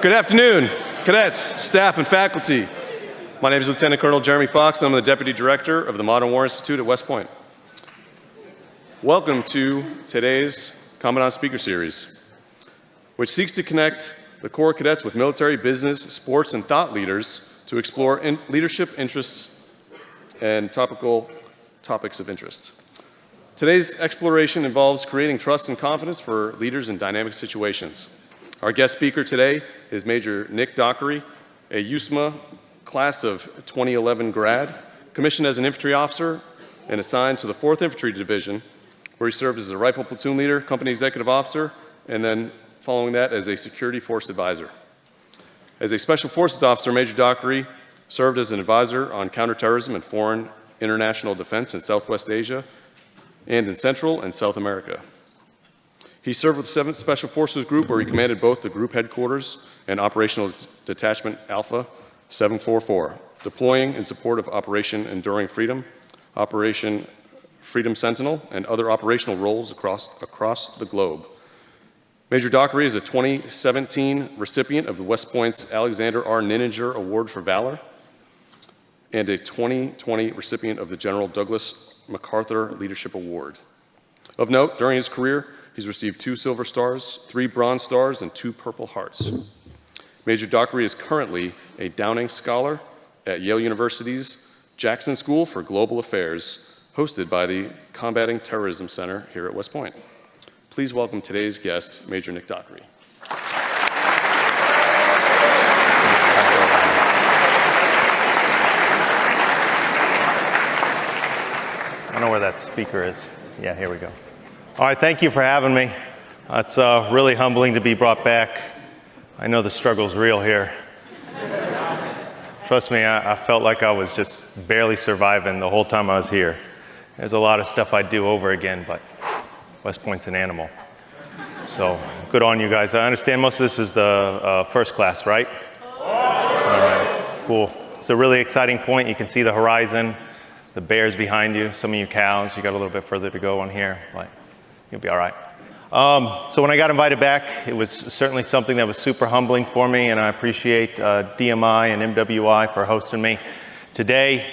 Good afternoon, cadets, staff, and faculty. My name is Lieutenant Colonel Jeremy Fox, and I'm the Deputy Director of the Modern War Institute at West Point. Welcome to today's Commandant Speaker Series, which seeks to connect the Corps cadets with military, business, sports, and thought leaders to explore leadership interests and topical topics of interest. Today's exploration involves creating trust and confidence for leaders in dynamic situations. Our guest speaker today is Major Nick Dockery, a USMA class of 2011 grad, commissioned as an infantry officer and assigned to the 4th Infantry Division, where he served as a rifle platoon leader, company executive officer, and then following that as a security force advisor. As a special forces officer, Major Dockery served as an advisor on counterterrorism and foreign international defense in Southwest Asia and in Central and South America. He served with the 7th Special Forces Group, where he commanded both the group headquarters and Operational Detachment-Alpha 744, deploying in support of Operation Enduring Freedom, Operation Freedom Sentinel, and other operational roles across the globe. Major Dockery is a 2017 recipient of the West Point's Alexander R. Nininger Award for Valor and a 2020 recipient of the General Douglas MacArthur Leadership Award. Of note, during his career, he's received 2 Silver Stars, 3 Bronze Stars, and 2 Purple Hearts. Major Dockery is currently a Downing Scholar at Yale University's Jackson School for Global Affairs, hosted by the Combating Terrorism Center here at West Point. Please welcome today's guest, Major Nick Dockery. I don't know where that speaker is. Yeah, here we go. All right, thank you for having me. It's really humbling to be brought back. I know the struggle's real here. Trust me, I felt like I was just barely surviving the whole time I was here. There's a lot of stuff I'd do over again, but West Point's an animal. So good on you guys. I understand most of this is the first class, right? All right, cool. It's a really exciting point. You can see the horizon, the bears behind you, some of you cows. You got a little bit further to go on here. You'll be all right. So when I got invited back, it was certainly something that was super humbling for me, and I appreciate DMI and MWI for hosting me. Today,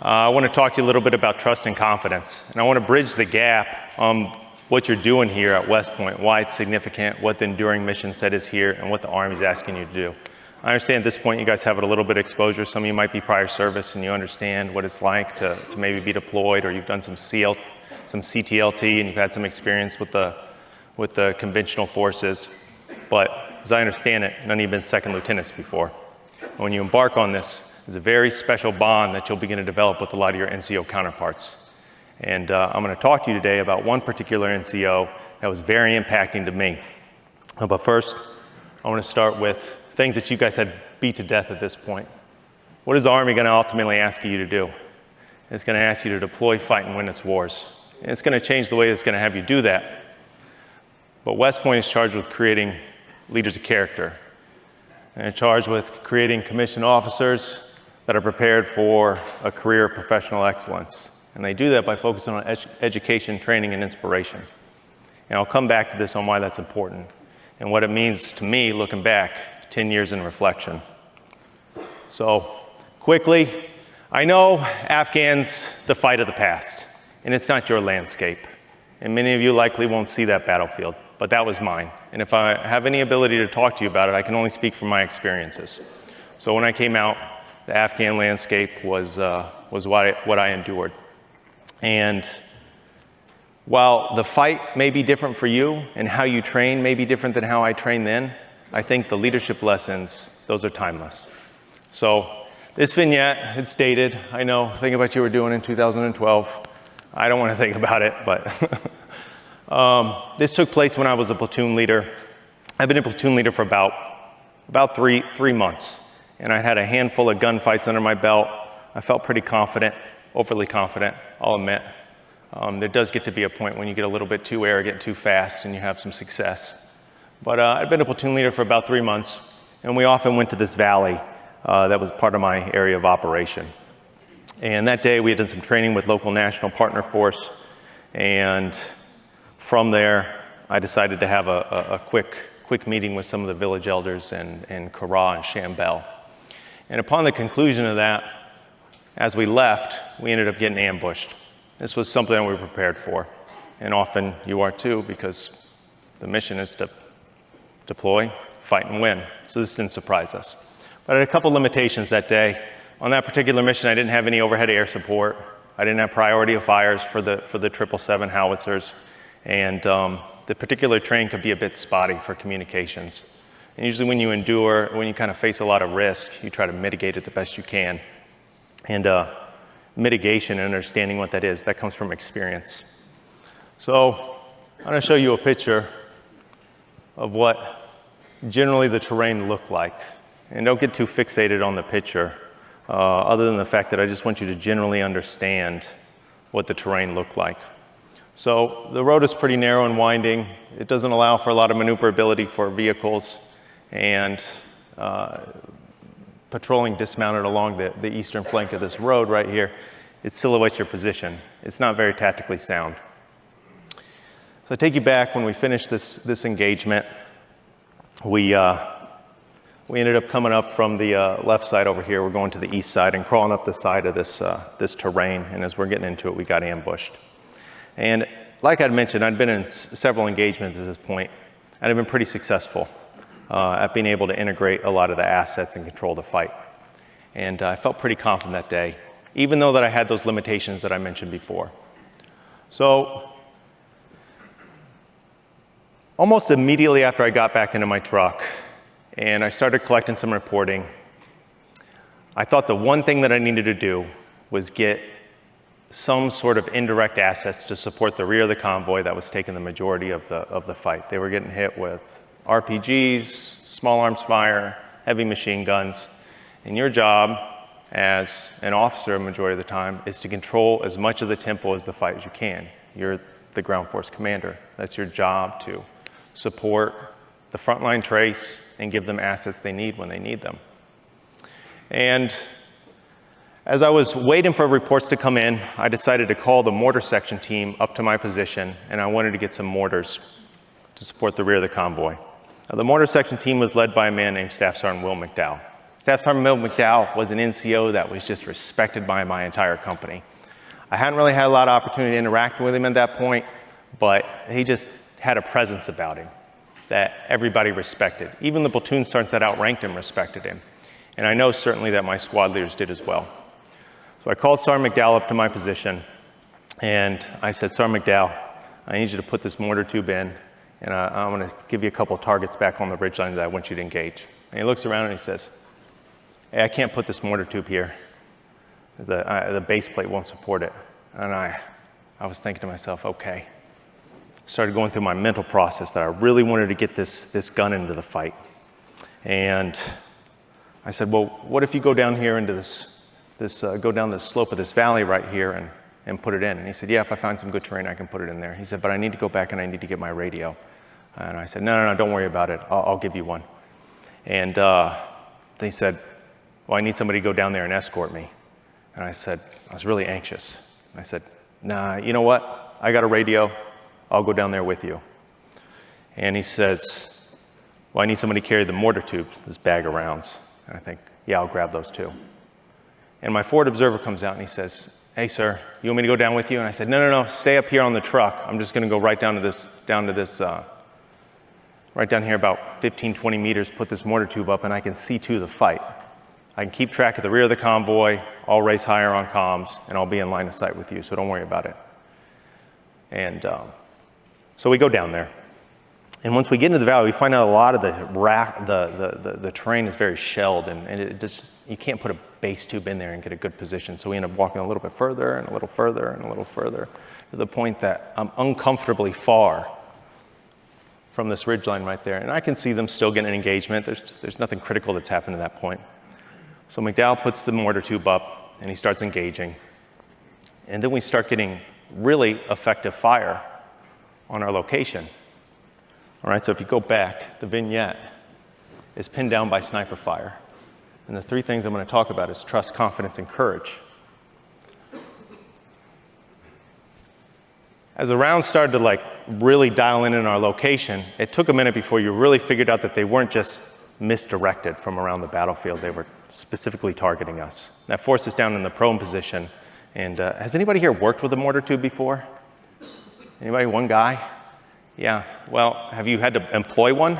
I want to talk to you a little bit about trust and confidence, and I want to bridge the gap on what you're doing here at West Point, why it's significant, what the enduring mission set is here, and what the Army's asking you to do. I understand at this point you guys have a little bit of exposure. Some of you might be prior service, and you understand what it's like to maybe be deployed, or you've done some CTLT, and you've had some experience with the conventional forces. But as I understand it, none of you have been second lieutenants before. And when you embark on this, there's a very special bond that you'll begin to develop with a lot of your NCO counterparts. And I'm going to talk to you today about one particular NCO that was very impacting to me. But first, I want to start with things that you guys had beat to death at this point. What is the Army going to ultimately ask you to do? It's going to ask you to deploy, fight, and win its wars. And it's going to change the way it's going to have you do that. But West Point is charged with creating leaders of character. And it's charged with creating commissioned officers that are prepared for a career of professional excellence. And they do that by focusing on education, training, and inspiration. And I'll come back to this on why that's important and what it means to me looking back 10 years in reflection. So quickly, I know Afghans, the fight of the past. And it's not your landscape. And many of you likely won't see that battlefield, but that was mine. And if I have any ability to talk to you about it, I can only speak from my experiences. So when I came out, the Afghan landscape was what I endured. And while the fight may be different for you and how you train may be different than how I trained then, I think the leadership lessons, those are timeless. So this vignette, it's dated. I know, think about what you were doing in 2012. I don't want to think about it, but this took place when I was a platoon leader. I've been a platoon leader for about three months, and I had a handful of gunfights under my belt. I felt pretty confident, overly confident, I'll admit. There does get to be a point when you get a little bit too arrogant, too fast, and you have some success. But I've been a platoon leader for about 3 months, and we often went to this valley that was part of my area of operation. And that day we had done some training with local national partner force, and from there I decided to have a quick quick meeting with some of the village elders in Kara and Shambell. And upon the conclusion of that, as we left, we ended up getting ambushed. This was something that we were prepared for. And often you are too, because the mission is to deploy, fight, and win. So this didn't surprise us. But I had a couple limitations that day. On that particular mission, I didn't have any overhead air support. I didn't have priority of fires for the 777 howitzers. And the particular terrain could be a bit spotty for communications. And usually when you kind of face a lot of risk, you try to mitigate it the best you can. And mitigation and understanding what that is, that comes from experience. So I'm going to show you a picture of what generally the terrain looked like. And don't get too fixated on the picture, other than the fact that I just want you to generally understand what the terrain looked like. So the road is pretty narrow and winding. It doesn't allow for a lot of maneuverability for vehicles, and patrolling dismounted along the eastern flank of this road right here, it silhouettes your position. It's not very tactically sound. So I take you back when we finished this engagement. We ended up coming up from the left side over here. We're going to the east side and crawling up the side of this terrain. And as we're getting into it, we got ambushed. And like I'd mentioned, I'd been in several engagements at this point, and I've been pretty successful at being able to integrate a lot of the assets and control the fight. And I felt pretty confident that day, even though that I had those limitations that I mentioned before. So almost immediately after I got back into my truck and I started collecting some reporting, I thought the one thing that I needed to do was get some sort of indirect assets to support the rear of the convoy that was taking the majority of the fight. They were getting hit with RPGs, small arms fire, heavy machine guns. And your job as an officer a majority of the time is to control as much of the tempo as the fight as you can. You're the ground force commander. That's your job, to support the frontline trace and give them assets they need when they need them. And as I was waiting for reports to come in, I decided to call the mortar section team up to my position, and I wanted to get some mortars to support the rear of the convoy. Now, the mortar section team was led by a man named Staff Sergeant Will McDowell. Staff Sergeant Will McDowell was an NCO that was just respected by my entire company. I hadn't really had a lot of opportunity to interact with him at that point, but he just had a presence about him that everybody respected. Even the platoon sergeants that outranked him respected him. And I know certainly that my squad leaders did as well. So I called Sergeant McDowell up to my position, and I said, Sergeant McDowell, I need you to put this mortar tube in, and I'm going to give you a couple of targets back on the ridgeline that I want you to engage. And he looks around and he says, hey, I can't put this mortar tube here. The base plate won't support it. And I was thinking to myself, okay. Started going through my mental process that I really wanted to get this gun into the fight. And I said, well, what if you go down here into go down the slope of this valley right here and put it in? And he said, yeah, if I find some good terrain, I can put it in there. He said, but I need to go back and I need to get my radio. And I said, no, don't worry about it. I'll give you one. And they said, well, I need somebody to go down there and escort me. And I said, I was really anxious. And I said, nah, you know what? I got a radio. I'll go down there with you. And he says, well, I need somebody to carry the mortar tubes, this bag of rounds. And I think, yeah, I'll grab those too. And my forward observer comes out and he says, hey, sir, you want me to go down with you? And I said, no, stay up here on the truck. I'm just going to go right down here about 15, 20 meters, put this mortar tube up, and I can see to the fight. I can keep track of the rear of the convoy, I'll raise higher on comms, and I'll be in line of sight with you, so don't worry about it. And so we go down there. And once we get into the valley, we find out a lot of the terrain is very shelled, and you can't put a base tube in there and get a good position. So we end up walking a little bit further and a little further and a little further, to the point that I'm uncomfortably far from this ridgeline right there. And I can see them still getting an engagement. There's nothing critical that's happened at that point. So McDowell puts the mortar tube up and he starts engaging. And then we start getting really effective fire on our location. All right, so if you go back, the vignette is pinned down by sniper fire. And the three things I'm going to talk about is trust, confidence, and courage. As the rounds started to like really dial in our location, it took a minute before you really figured out that they weren't just misdirected from around the battlefield. They were specifically targeting us. That forced us down in the prone position. And has anybody here worked with a mortar tube before? Anybody? One guy? Yeah. Well, have you had to employ one?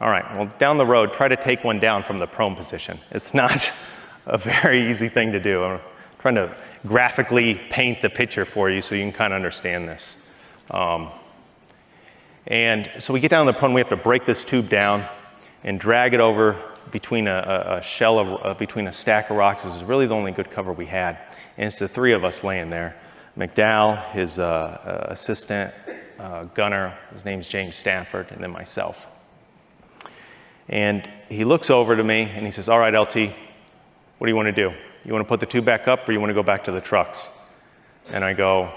All right. Well, down the road, try to take one down from the prone position. It's not a very easy thing to do. I'm trying to graphically paint the picture for you so you can kind of understand this. And so we get down the prone, we have to break this tube down and drag it over between a shell of, between a stack of rocks. This was really the only good cover we had. And it's the three of us laying there. McDowell, his assistant, gunner, his name's James Stafford, and then myself. And he looks over to me and he says, all right, LT, what do you want to do? You want to put the tube back up or you want to go back to the trucks? And I go,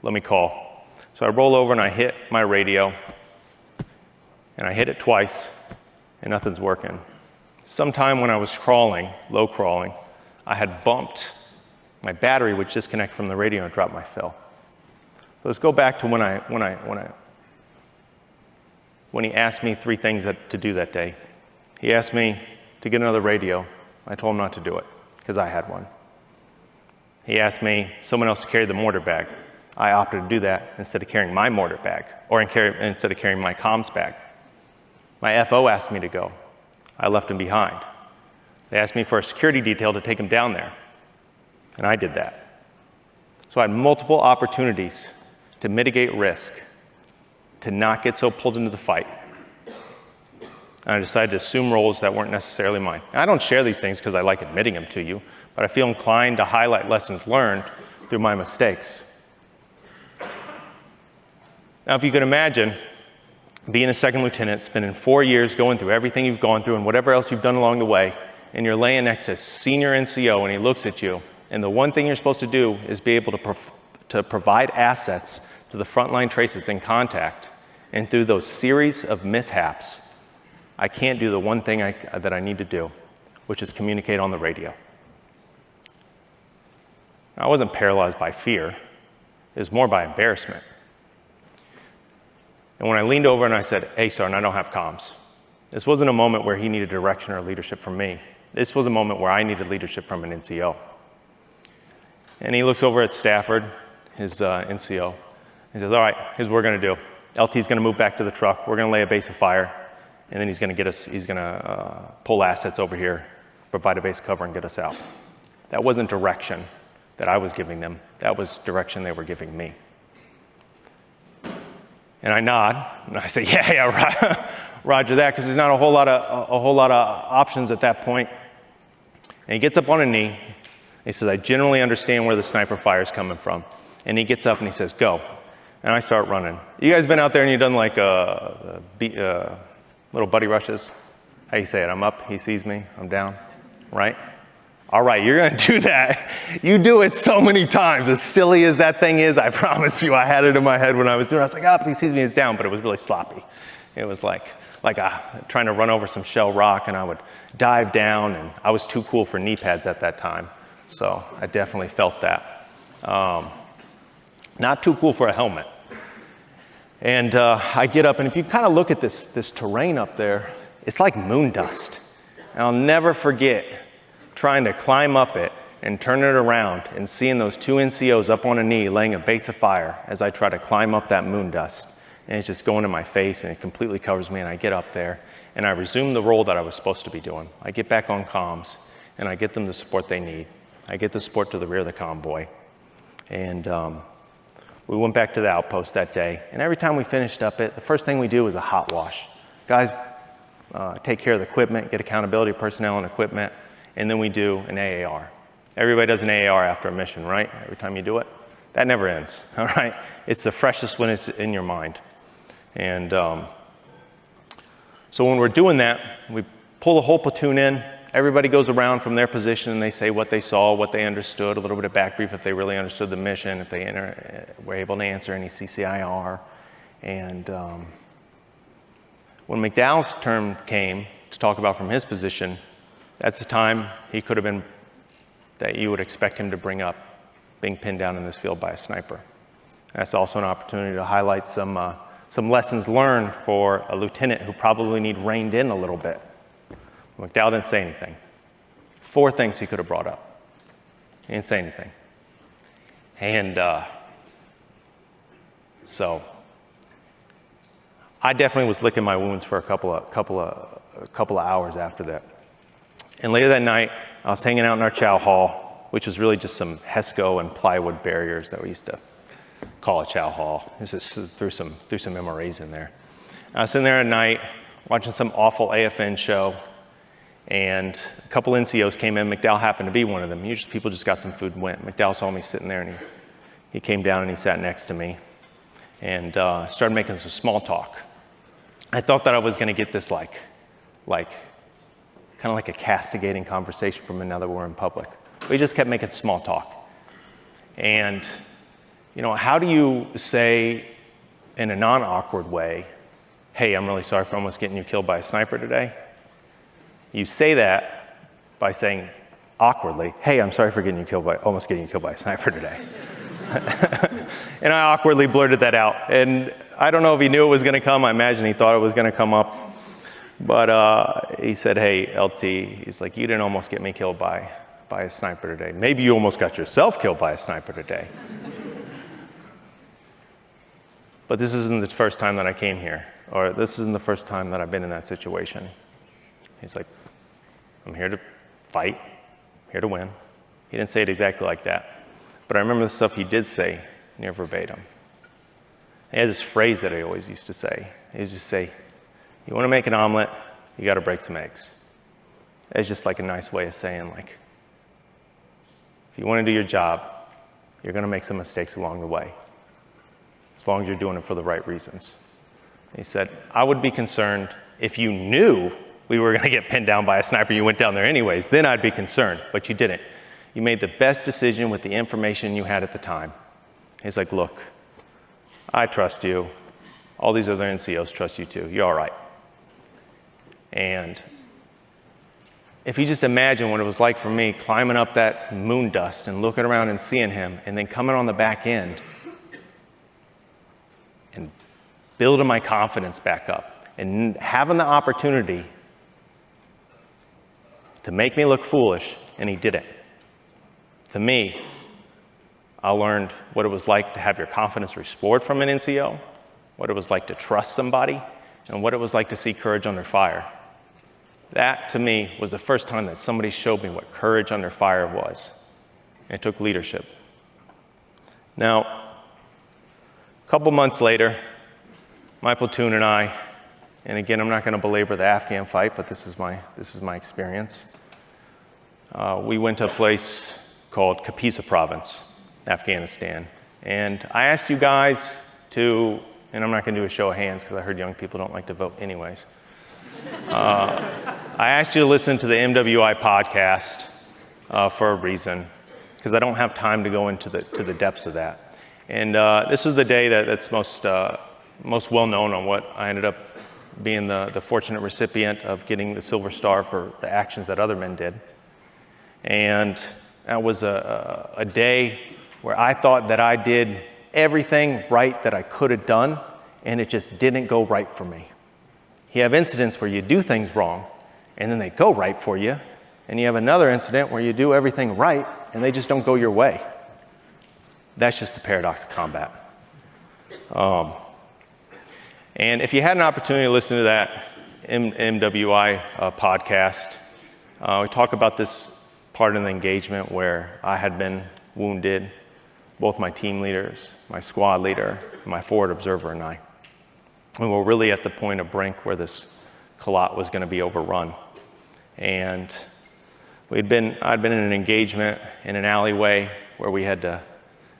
let me call. So I roll over and I hit my radio and I hit it twice and nothing's working. Sometime when I was crawling, low crawling, I had bumped my battery, which disconnected from the radio and dropped my fill. So let's go back to when he asked me three things to do that day. He asked me to get another radio. I told him not to do it because I had one. He asked me, someone else to carry the mortar bag. I opted to do that instead of carrying my mortar bag, or instead of carrying my comms bag. My FO asked me to go. I left him behind. They asked me for a security detail to take him down there, and I did that. So I had multiple opportunities to mitigate risk, to not get so pulled into the fight. And I decided to assume roles that weren't necessarily mine. And I don't share these things because I like admitting them to you, but I feel inclined to highlight lessons learned through my mistakes. Now, if you could imagine being a second lieutenant, spending 4 years going through everything you've gone through and whatever else you've done along the way, and you're laying next to a senior NCO and he looks at you, and the one thing you're supposed to do is be able to provide assets to the frontline trace that's in contact. And through those series of mishaps, I can't do the one thing that I need to do, which is communicate on the radio. I wasn't paralyzed by fear. It was more by embarrassment. And when I leaned over and I said, hey, Sergeant, I don't have comms. This wasn't a moment where he needed direction or leadership from me. This was a moment where I needed leadership from an NCO. And he looks over at Stafford, his NCO. He says, all right, here's what we're going to do. LT's going to move back to the truck. We're going to lay a base of fire. And then he's going to pull assets over here, provide a base of cover, and get us out. That wasn't direction that I was giving them. That was direction they were giving me. And I nod, and I say, yeah, roger that, because there's not a whole lot of options at that point. And he gets up on a knee. He says, I generally understand where the sniper fire is coming from. And he gets up and he says, go. And I start running. You guys been out there and you've done like little buddy rushes? How you say it? I'm up, he sees me, I'm down, right? All right, you're gonna do that. You do it so many times. As silly as that thing is, I promise you, I had it in my head when I was doing it. I was like, up, he sees me, he's down, but it was really sloppy. It was like trying to run over some shell rock, and I would dive down, and I was too cool for knee pads at that time. So I definitely felt that. Not too cool for a helmet. And I get up, and if you kind of look at this terrain up there, it's like moon dust. And I'll never forget trying to climb up it and turn it around and seeing those two NCOs up on a knee laying a base of fire as I try to climb up that moon dust. And it's just going in my face, and it completely covers me, and I get up there, and I resume the role that I was supposed to be doing. I get back on comms, and I get them the support they need. I get the support to the rear of the convoy. And we went back to the outpost that day, and every time we finished up it, the first thing we do is a hot wash. Guys, take care of the equipment, get accountability personnel and equipment, and then we do an AAR. Everybody does an AAR after a mission, right? Every time you do it. That never ends, all right? It's the freshest when it's in your mind. And so when we're doing that, we pull the whole platoon in. Everybody goes around from their position and they say what they saw, what they understood, a little bit of back brief if they really understood the mission, if they were able to answer any CCIR. And when McDowell's turn came to talk about from his position, that's the time he could have been, that you would expect him to bring up, being pinned down in this field by a sniper. That's also an opportunity to highlight some lessons learned for a lieutenant who probably need reined in a little bit. McDowell didn't say anything. 4 things he could have brought up. He didn't say anything. And so I definitely was licking my wounds for a couple of hours after that. And later that night, I was hanging out in our chow hall, which was really just some HESCO and plywood barriers that we used to call a chow hall. This is threw some MRAs in there. I was sitting there at night watching some awful AFN show, and a couple NCOs came in. McDowell happened to be one of them. Usually people just got some food and went. McDowell saw me sitting there, and he came down and he sat next to me and started making some small talk. I thought that I was going to get this kind of like a castigating conversation from him now that we're in public. But he just kept making small talk. And, you know, how do you say in a non-awkward way, hey, I'm really sorry for almost getting you killed by a sniper today? You say that by saying awkwardly, hey, I'm sorry for almost getting you killed by a sniper today. And I awkwardly blurted that out. And I don't know if he knew it was going to come. I imagine he thought it was going to come up. But he said, hey, LT, he's like, you didn't almost get me killed by a sniper today. Maybe you almost got yourself killed by a sniper today. But this isn't the first time that I came here, or this isn't the first time that I've been in that situation. He's like, I'm here to fight, here to win. He didn't say it exactly like that. But I remember the stuff he did say near verbatim. He had this phrase that he always used to say. He used to say, you want to make an omelet, you got to break some eggs. It's just like a nice way of saying, like, if you want to do your job, you're going to make some mistakes along the way, as long as you're doing it for the right reasons. He said, I would be concerned if you knew we were going to get pinned down by a sniper, you went down there anyways, then I'd be concerned, but you didn't. You made the best decision with the information you had at the time. He's like, look, I trust you. All these other NCOs trust you too. You're all right. And if you just imagine what it was like for me climbing up that moon dust and looking around and seeing him, and then coming on the back end and building my confidence back up and having the opportunity to make me look foolish, and he didn't. To me, I learned what it was like to have your confidence restored from an NCO, what it was like to trust somebody, and what it was like to see courage under fire. That, to me, was the first time that somebody showed me what courage under fire was. And it took leadership. Now, a couple months later, my platoon and I, and again, I'm not going to belabor the Afghan fight, but this is my experience. We went to a place called Kapisa Province, Afghanistan. And I asked you guys to, and I'm not going to do a show of hands because I heard young people don't like to vote anyways. I asked you to listen to the MWI podcast for a reason, because I don't have time to go into the depths of that. And this is the day that's most well known on what I ended up being the fortunate recipient of getting the Silver Star for the actions that other men did. And that was a day where I thought that I did everything right that I could have done, and it just didn't go right for me. You have incidents where you do things wrong, and then they go right for you, and you have another incident where you do everything right, and they just don't go your way. That's just the paradox of combat. And if you had an opportunity to listen to that MWI podcast, we talk about this part of the engagement where I had been wounded, both my team leaders, my squad leader, my forward observer, and I. And we're really at the point of brink where this Kalat was going to be overrun. And I'd been in an engagement in an alleyway where we had to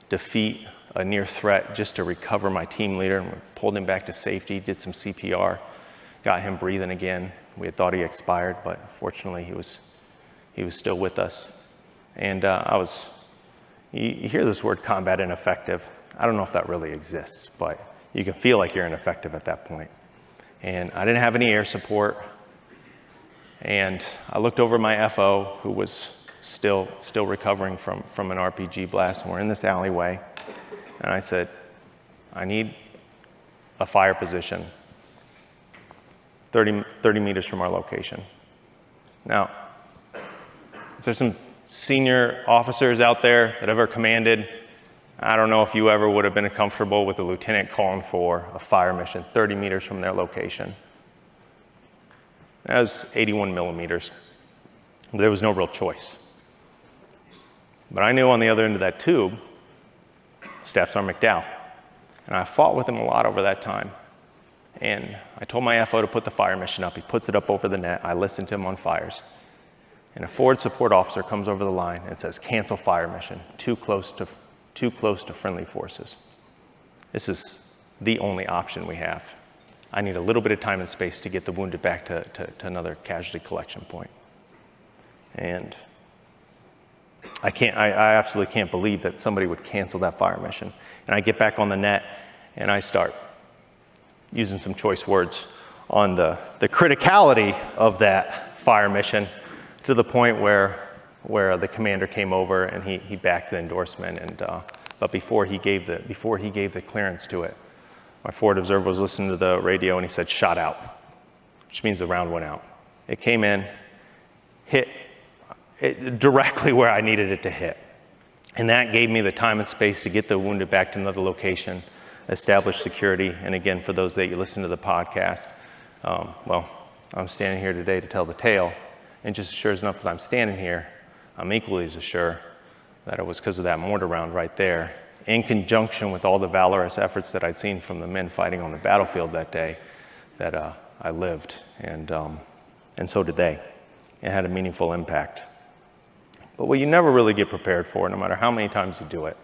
defeat a near threat just to recover my team leader, and we pulled him back to safety, did some CPR, got him breathing again. We had thought he expired, but fortunately he was still with us. And you hear this word combat ineffective. I don't know if that really exists, but you can feel like you're ineffective at that point. And I didn't have any air support. And I looked over my FO, who was still recovering from an RPG blast, and we're in this alleyway. And I said, I need a fire position 30 meters from our location. Now, if there's some senior officers out there that ever commanded, I don't know if you ever would have been comfortable with a lieutenant calling for a fire mission 30 meters from their location. That was 81 millimeters. There was no real choice. But I knew on the other end of that tube, Staff Sergeant McDowell. And I fought with him a lot over that time. And I told my FO to put the fire mission up. He puts it up over the net. I listened to him on fires. And a forward support officer comes over the line and says, cancel fire mission, too close to friendly forces. This is the only option we have. I need a little bit of time and space to get the wounded back to another casualty collection point. And I absolutely can't believe that somebody would cancel that fire mission. And I get back on the net and I start using some choice words on the criticality of that fire mission, to the point where the commander came over and he backed the endorsement. And but before he gave the clearance to it, my forward observer was listening to the radio and he said, shot out, which means the round went out. It came in, hit it directly where I needed it to hit. And that gave me the time and space to get the wounded back to another location, establish security. And again, for those that you listen to the podcast, well, I'm standing here today to tell the tale. And just as sure enough as I'm standing here, I'm equally as sure that it was because of that mortar round right there, in conjunction with all the valorous efforts that I'd seen from the men fighting on the battlefield that day, that I lived, and so did they. It had a meaningful impact. But what you never really get prepared for, no matter how many times you do it,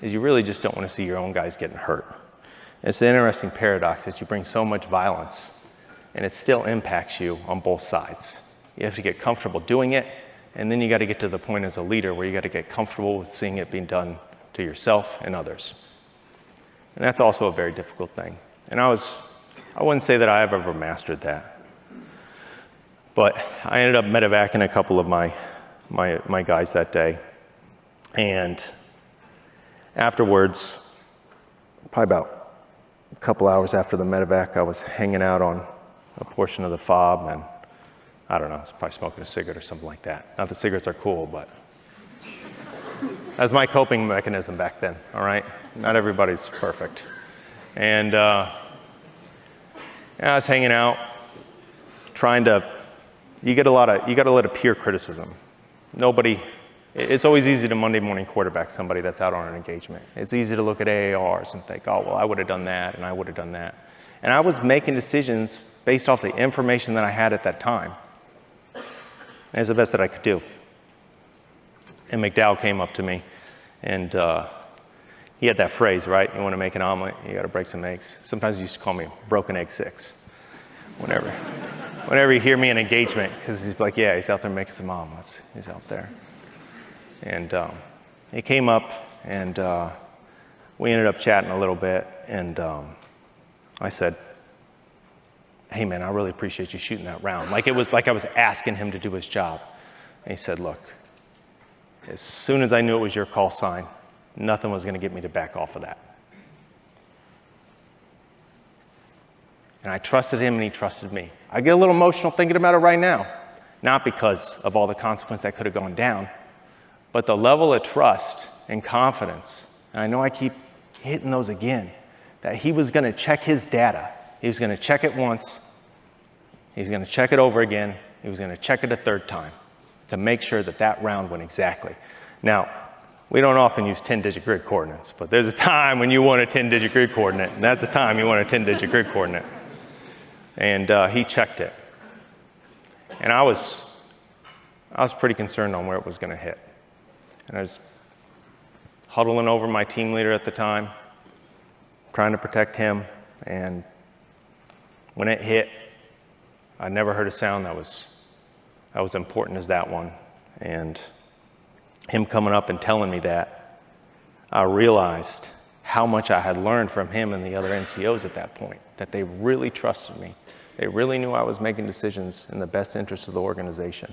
is you really just don't want to see your own guys getting hurt. It's an interesting paradox that you bring so much violence, and it still impacts you on both sides. You have to get comfortable doing it, and then you got to get to the point as a leader where you got to get comfortable with seeing it being done to yourself and others. And that's also a very difficult thing. And I wouldn't say that I have ever mastered that. But I ended up medevacing a couple of my guys that day. And afterwards, probably about a couple hours after the medevac, I was hanging out on a portion of the fob, and I don't know, I was probably smoking a cigarette or something like that. Not that cigarettes are cool, but that was my coping mechanism back then, all right? Not everybody's perfect. And yeah, I was hanging out, you get a lot of peer criticism. It's always easy to Monday morning quarterback somebody that's out on an engagement. It's easy to look at AARs and think, oh, well, I would have done that, and I would have done that. And I was making decisions based off the information that I had at that time. And it's the best that I could do. And McDowell came up to me, and he had that phrase, right? You want to make an omelet, you got to break some eggs. Sometimes he used to call me Broken Egg 6. Whenever you hear me in engagement, because he's like, yeah, he's out there making some omelets. He's out there. And he came up, and we ended up chatting a little bit, and I said, hey man, I really appreciate you shooting that round. Like it was like I was asking him to do his job. And he said, look, as soon as I knew it was your call sign, nothing was going to get me to back off of that. And I trusted him and he trusted me. I get a little emotional thinking about it right now. Not because of all the consequence that could have gone down, but the level of trust and confidence. And I know I keep hitting those again, that he was going to check his data. He was going to check it once. He was going to check it over again. He was going to check it a third time to make sure that that round went exactly. Now, we don't often use 10-digit grid coordinates, but there's a time when you want a 10-digit grid coordinate, and that's the time you want a 10-digit grid coordinate. And he checked it. And I was pretty concerned on where it was going to hit. And I was huddling over my team leader at the time, trying to protect him. And when it hit, I never heard a sound that was important as that one. And him coming up and telling me that, I realized how much I had learned from him and the other NCOs at that point, that they really trusted me. They really knew I was making decisions in the best interest of the organization.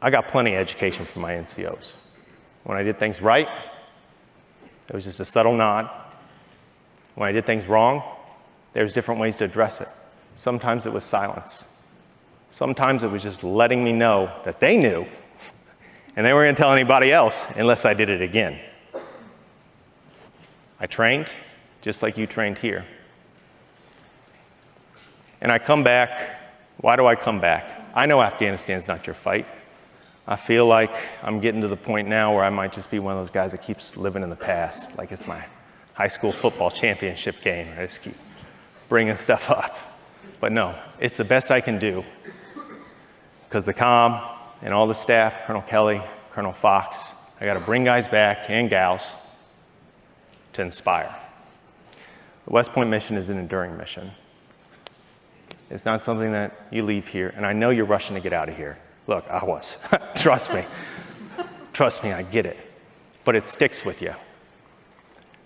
I got plenty of education from my NCOs. When I did things right, it was just a subtle nod. When I did things wrong, there's different ways to address it. Sometimes it was silence. Sometimes it was just letting me know that they knew, and they weren't going to tell anybody else unless I did it again. I trained just like you trained here. And I come back. Why do I come back? I know Afghanistan's not your fight. I feel like I'm getting to the point now where I might just be one of those guys that keeps living in the past, like it's my high school football championship game. I just keep bringing stuff up. But no, it's the best I can do, because the comm and all the staff, Colonel Kelly, Colonel Fox, I got to bring guys back and gals to inspire. The West Point mission is an enduring mission. It's not something that you leave here, and I know you're rushing to get out of here. Look, I was. Trust me. Trust me, I get it. But it sticks with you.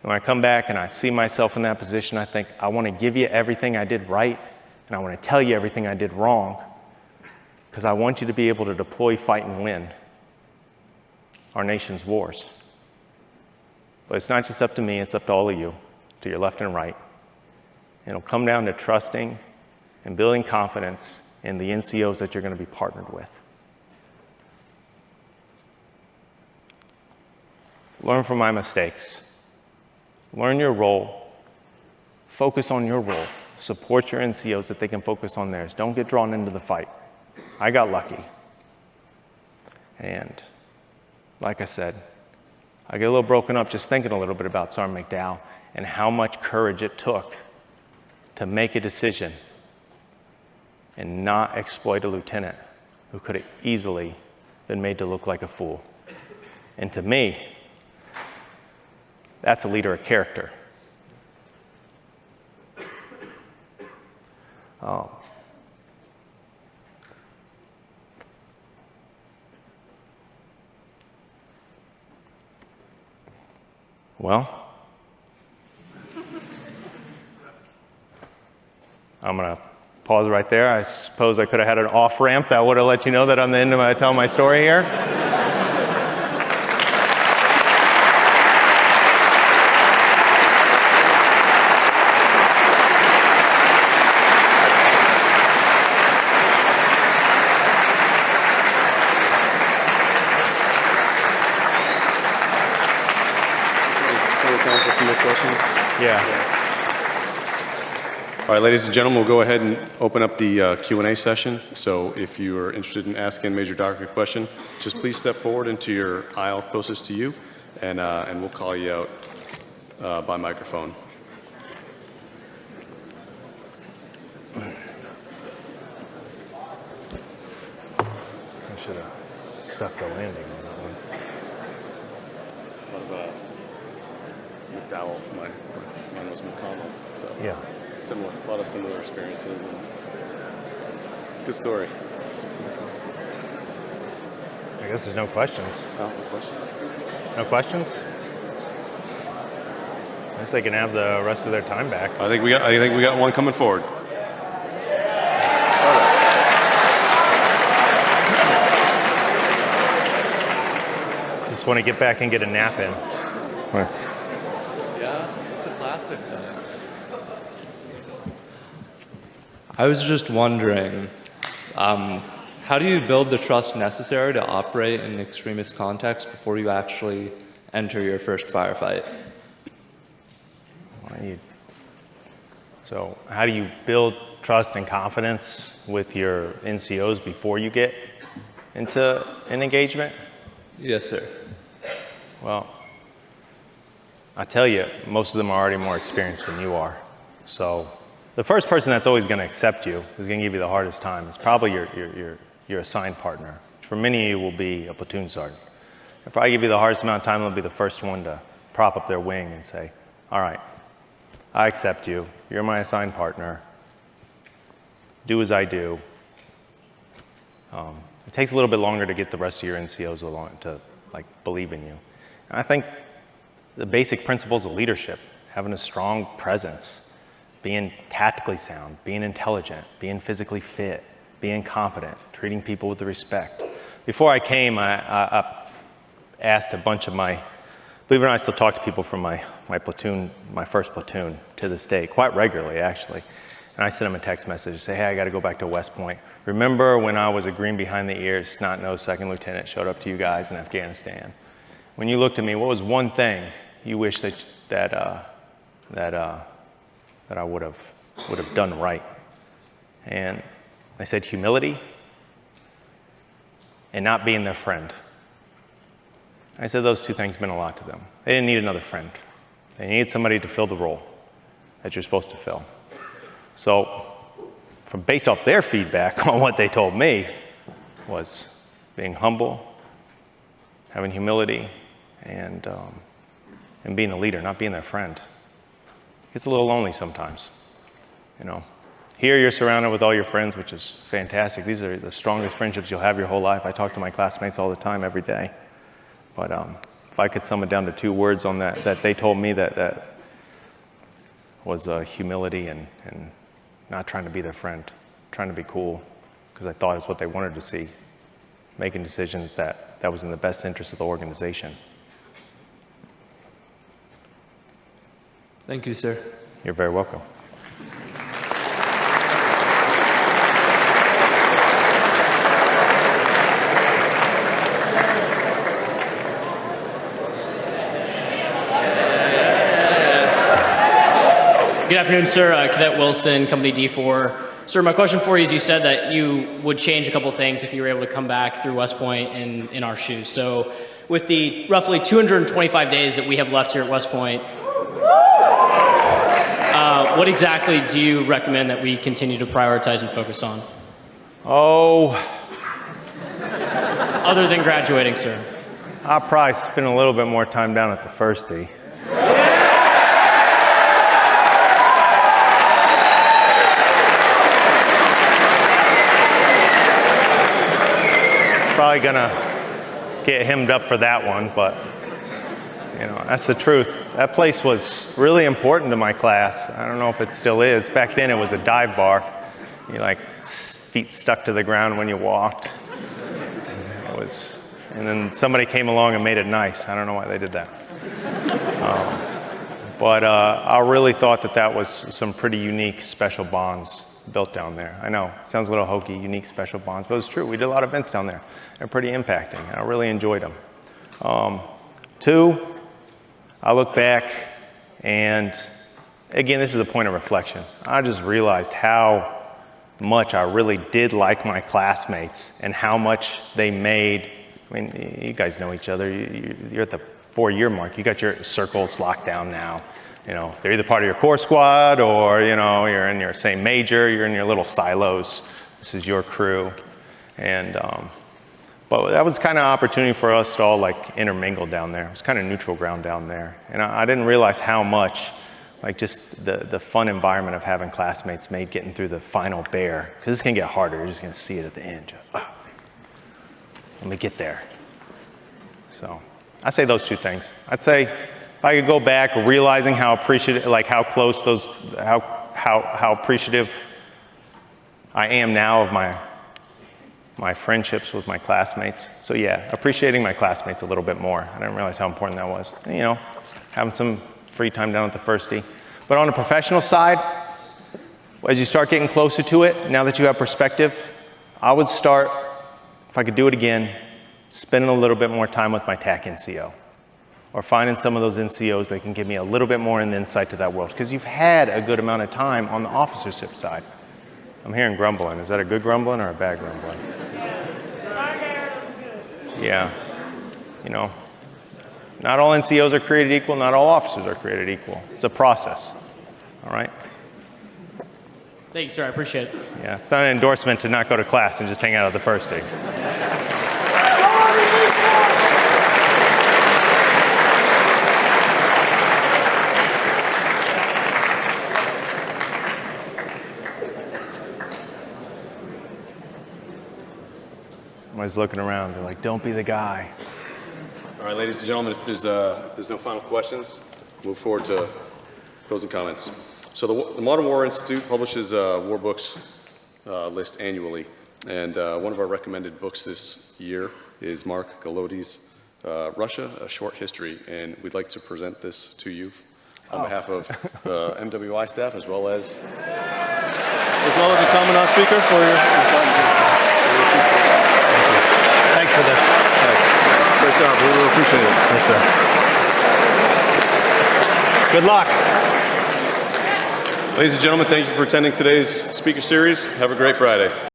When I come back and I see myself in that position, I think, I want to give you everything I did right, and I want to tell you everything I did wrong, because I want you to be able to deploy, fight, and win our nation's wars. But it's not just up to me, it's up to all of you, to your left and right. And it'll come down to trusting and building confidence in the NCOs that you're going to be partnered with. Learn from my mistakes. Learn your role. Focus on your role. Support your NCOs that they can focus on theirs. Don't get drawn into the fight. I got lucky. And like I said, I get a little broken up just thinking a little bit about Sergeant McDowell and how much courage it took to make a decision and not exploit a lieutenant who could have easily been made to look like a fool. And to me, that's a leader of character. Well, I'm going to pause right there. I suppose I could have had an off-ramp that would have let you know that I'm the end of telling my story here. Yeah. All right, ladies and gentlemen, we'll go ahead and open up the Q&A session. So if you are interested in asking Major Dockery a question, just please step forward into your aisle closest to you, and we'll call you out by microphone. I should have stuck the landing on that one. A lot of McDowell, mine was McConnell, so Yeah. similar, a lot of similar experiences. And good story. I guess there's no questions. No questions. No questions? I guess they can have the rest of their time back. I think we got one coming forward. Just want to get back and get a nap in. Yeah, it's a plastic thing. I was just wondering, how do you build the trust necessary to operate in an extremist context before you actually enter your first firefight? So how do you build trust and confidence with your NCOs before you get into an engagement? Yes, sir. Well, I tell you, most of them are already more experienced than you are. So the first person that's always going to accept you, who's going to give you the hardest time, is probably your assigned partner. For many of you will be a platoon sergeant. They'll probably give you the hardest amount of time. They'll be the first one to prop up their wing and say, all right, I accept you. You're my assigned partner. Do as I do. It takes a little bit longer to get the rest of your NCOs along to believe in you. And I think the basic principles of leadership, having a strong presence, being tactically sound, being intelligent, being physically fit, being competent, treating people with respect. before I came, I asked a bunch of my, believe it or not, I still talk to people from my platoon, my first platoon to this day, quite regularly actually. And I sent them a text message and say, hey, I got to go back to West Point. Remember when I was a green behind the ears, snot-nosed second lieutenant, showed up to you guys in Afghanistan? When you looked at me, what was one thing you wish that I would have done right? And they said humility and not being their friend. I said those two things meant a lot to them. They didn't need another friend. They needed somebody to fill the role that you're supposed to fill. So, based off their feedback on what they told me, was being humble, having humility, and being a leader, not being their friend. It gets a little lonely sometimes, you know. Here you're surrounded with all your friends, which is fantastic. These are the strongest friendships you'll have your whole life. I talk to my classmates all the time, every day. But if I could sum it down to two words on that they told me, that was humility and not trying to be their friend, trying to be cool, because I thought it's what they wanted to see, making decisions that was in the best interest of the organization. Thank you, sir. You're very welcome. Good afternoon, sir. Cadet Wilson, Company D4. Sir, my question for you is, you said that you would change a couple things if you were able to come back through West Point in our shoes. So with the roughly 225 days that we have left here at West Point, what exactly do you recommend that we continue to prioritize and focus on? Oh. Other than graduating, sir. I'll probably spend a little bit more time down at the firstie. Probably gonna get hemmed up for that one, but you know, that's the truth. That place was really important to my class. I don't know if it still is. Back then it was a dive bar. You like feet stuck to the ground when you walked. And then somebody came along and made it nice. I don't know why they did that. But I really thought that was some pretty unique, special bonds built down there. I know, it sounds a little hokey, unique, special bonds, but it's true. We did a lot of events down there. They're pretty impacting. I really enjoyed them. Two, I look back and, again, this is a point of reflection. I just realized how much I really did like my classmates and how much they made. I mean, you guys know each other. You're at the 4-year mark. You got your circles locked down now. You know, they're either part of your core squad or, you know, you're in your same major, you're in your little silos. This is your crew. And, but that was kind of an opportunity for us to all like intermingle down there. It was kind of neutral ground down there. And I didn't realize how much, like just the fun environment of having classmates made getting through the final bear. Because it's going to get harder. You're just going to see it at the end. Let me get there. So I say those two things. I'd say if I could go back, realizing how appreciative, like how close those, how appreciative I am now of my friendships with my classmates. So yeah, appreciating my classmates a little bit more. I didn't realize how important that was. And, you know, having some free time down at the firstie. But on the professional side, as you start getting closer to it, now that you have perspective, I would start, if I could do it again, spending a little bit more time with my TAC NCO. Or finding some of those NCOs that can give me a little bit more insight to that world. Because you've had a good amount of time on the officership side. I'm hearing grumbling. Is that a good grumbling or a bad grumbling? Yeah. You know, not all NCOs are created equal. Not all officers are created equal. It's a process. All right? Thank you, sir. I appreciate it. Yeah, it's not an endorsement to not go to class and just hang out at the firstie. Everybody's looking around. They're like, don't be the guy. All right, ladies and gentlemen, if there's no final questions, move forward to closing comments. So the Modern War Institute publishes war books list annually. And one of our recommended books this year is Mark Galodi's Russia, A Short History, and we'd like to present this to you on behalf of the MWI staff as well as the Commandant Speaker for your Thanks for this. great job. We really appreciate it. Yes, sir. Good luck. Ladies and gentlemen, thank you for attending today's speaker series. Have a great Friday.